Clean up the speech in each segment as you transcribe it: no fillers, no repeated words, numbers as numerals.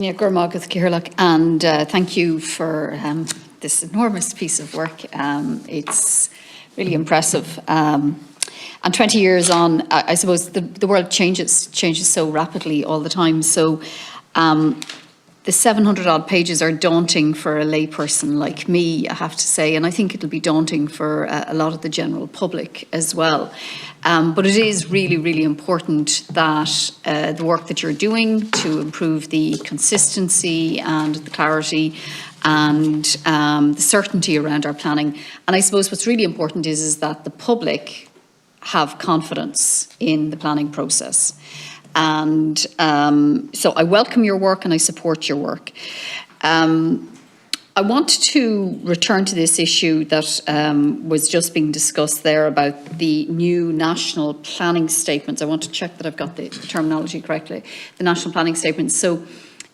Yeah, Gurmagad Kirlach, and thank you for this enormous piece of work. It's really impressive. And 20 years on, I suppose the world changes so rapidly all the time. So the 700 odd pages are daunting for a layperson like me, I have to say, and I think it'll be daunting for a lot of the general public as well. But it is really, really important that the work that you're doing to improve the consistency and the clarity and the certainty around our planning. And I suppose what's really important is that the public have confidence in the planning process. And so I welcome your work and I support your work. I want to return to this issue that was just being discussed there about the new national planning statements. I want to check that I've got the terminology correctly. The national planning statements. So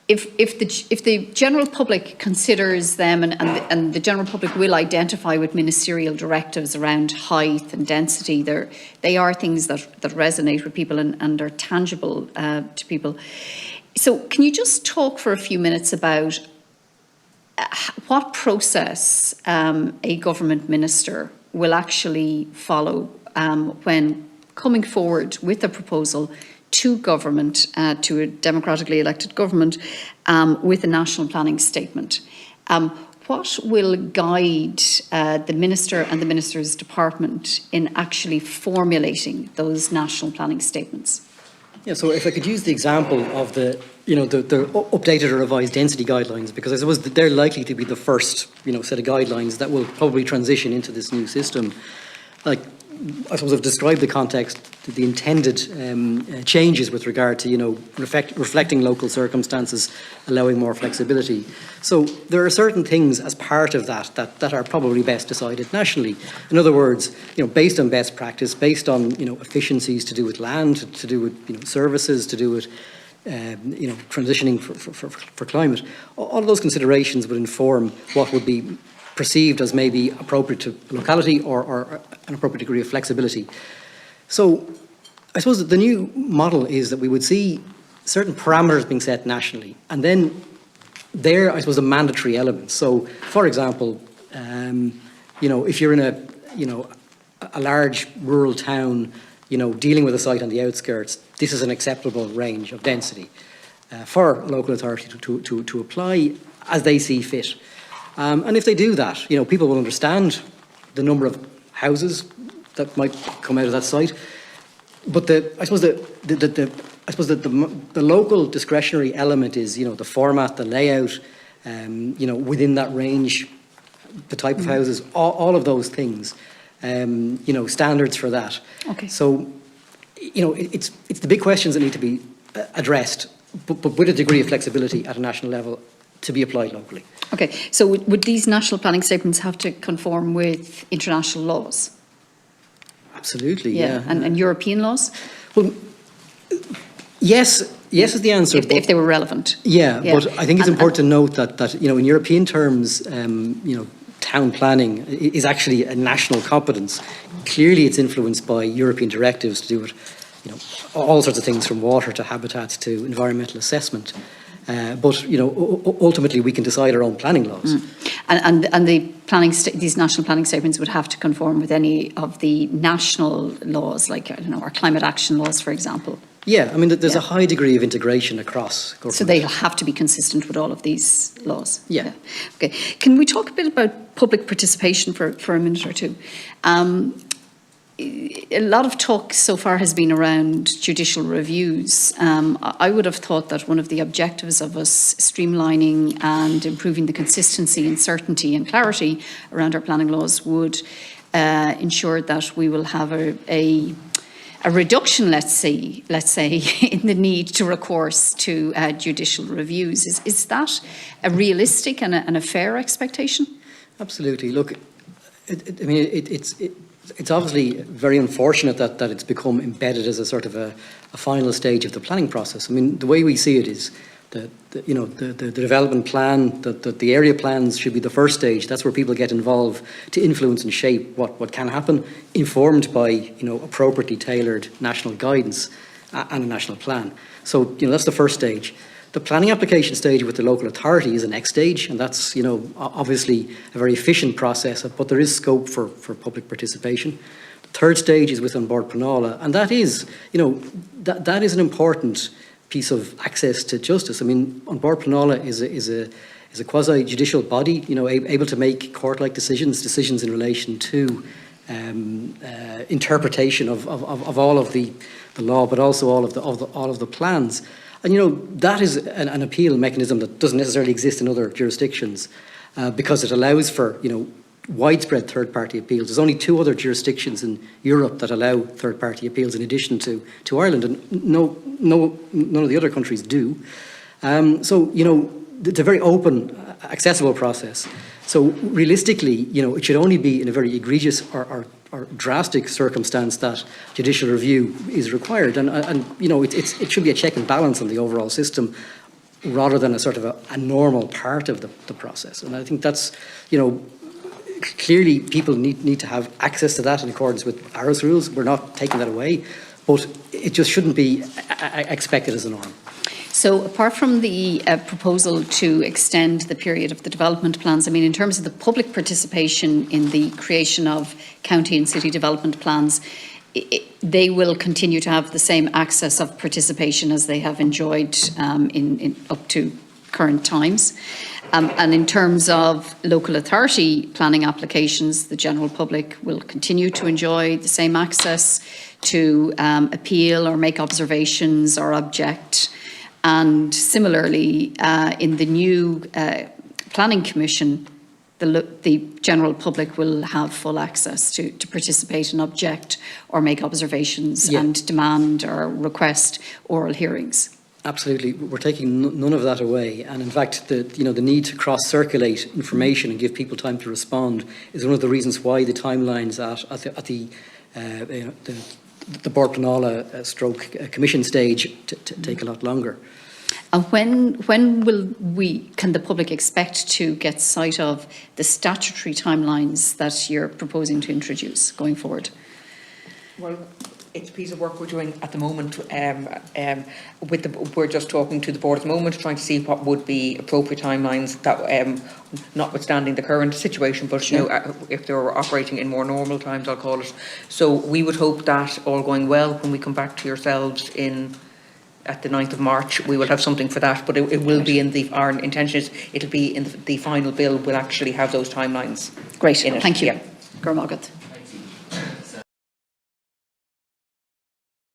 if the general public considers them and the general public will identify with ministerial directives around height and density, they are things that resonate with people and are tangible to people. So can you just talk for a few minutes about what process a government minister will actually follow when coming forward with a proposal to government, to a democratically elected government, with a national planning statement? What will guide the minister and the minister's department in actually formulating those national planning statements? Yeah, so if I could use the example of the updated or revised density guidelines, because I suppose that they're likely to be the first, set of guidelines that will probably transition into this new system. Like, I suppose I've described the context, the intended changes with regard to, reflecting local circumstances, allowing more flexibility. So there are certain things as part of that are probably best decided nationally. In other words, based on best practice, based on, efficiencies to do with land, to do with, services, to do with, transitioning for climate. All of those considerations would inform what would be perceived as maybe appropriate to locality or an appropriate degree of flexibility. So I suppose that the new model is that we would see certain parameters being set nationally, and then there, I suppose, the mandatory elements. So, for example, if you're in a large rural town, dealing with a site on the outskirts, this is an acceptable range of density for a local authority to apply as they see fit. And if they do that, people will understand the number of houses that might come out of that site. But I suppose the local discretionary element is, the format, the layout, within that range, the type of houses, all of those things, standards for that. Okay. So, it's the big questions that need to be addressed, but with a degree of flexibility at a national level to be applied locally. Okay, so would these national planning statements have to conform with international laws? Absolutely, yeah. And European laws? Well, yes is the answer. If they were relevant. Yeah, but I think it's important to note that in European terms, town planning is actually a national competence. Clearly, it's influenced by European directives to do with, all sorts of things from water to habitats to environmental assessment. But ultimately, we can decide our own planning laws. And the these national planning statements would have to conform with any of the national laws, like our climate action laws, for example. Yeah, I mean, there's a high degree of integration across government. So they'll have to be consistent with all of these laws. Yeah. Okay. Can we talk a bit about public participation for a minute or two? A lot of talk so far has been around judicial reviews. I would have thought that one of the objectives of us streamlining and improving the consistency and certainty and clarity around our planning laws would ensure that we will have a reduction, let's say, in the need to recourse to judicial reviews. Is that a realistic and a fair expectation? Absolutely. Look, it's obviously very unfortunate that it's become embedded as a sort of a final stage of the planning process. I mean, the way we see it is the development plan, that the area plans should be the first stage. That's where people get involved to influence and shape what can happen, informed by appropriately tailored national guidance and a national plan. So that's the first stage. The planning application stage with the local authority is the next stage, and that's, obviously a very efficient process, but there is scope for public participation. The third stage is with An Bord Pleanála, and that is, that is an important piece of access to justice. I mean, An Bord Pleanála is a quasi-judicial body, able to make court-like decisions in relation to interpretation of all of the law, but also all of the plans. And that is an appeal mechanism that doesn't necessarily exist in other jurisdictions, because it allows for widespread third-party appeals. There's only 2 other jurisdictions in Europe that allow third-party appeals in addition to Ireland, and none of the other countries do. So it's a very open, accessible process. So realistically, it should only be in a very egregious or drastic circumstance that judicial review is required, and it should be a check and balance on the overall system, rather than a sort of a normal part of the process. And I think that's, clearly people need to have access to that in accordance with ARIS rules. We're not taking that away, but it just shouldn't be expected as a norm. So apart from the proposal to extend the period of the development plans, I mean, in terms of the public participation in the creation of county and city development plans, they will continue to have the same access of participation as they have enjoyed in up to current times. And in terms of local authority planning applications, the general public will continue to enjoy the same access to appeal or make observations or object. And similarly, in the new Planning Commission, the general public will have full access to participate and object or make observations and demand or request oral hearings. Absolutely, we're taking none of that away, and in fact, the need to cross-circulate information and give people time to respond is one of the reasons why the timelines at the Bord Pleanála stroke commission stage take a lot longer. And when can the public expect to get sight of the statutory timelines that you're proposing to introduce going forward? Well, it's a piece of work we're doing at the moment. We're just talking to the board at the moment, trying to see what would be appropriate timelines, that notwithstanding the current situation, but if they were operating in more normal times, I'll call it. So we would hope that, all going well, when we come back to yourselves at the 9th of March, we will have something for that, but it will be our intention is it'll be in the final bill will actually have those timelines. Great, in it. thank you. Yeah. Gormagat.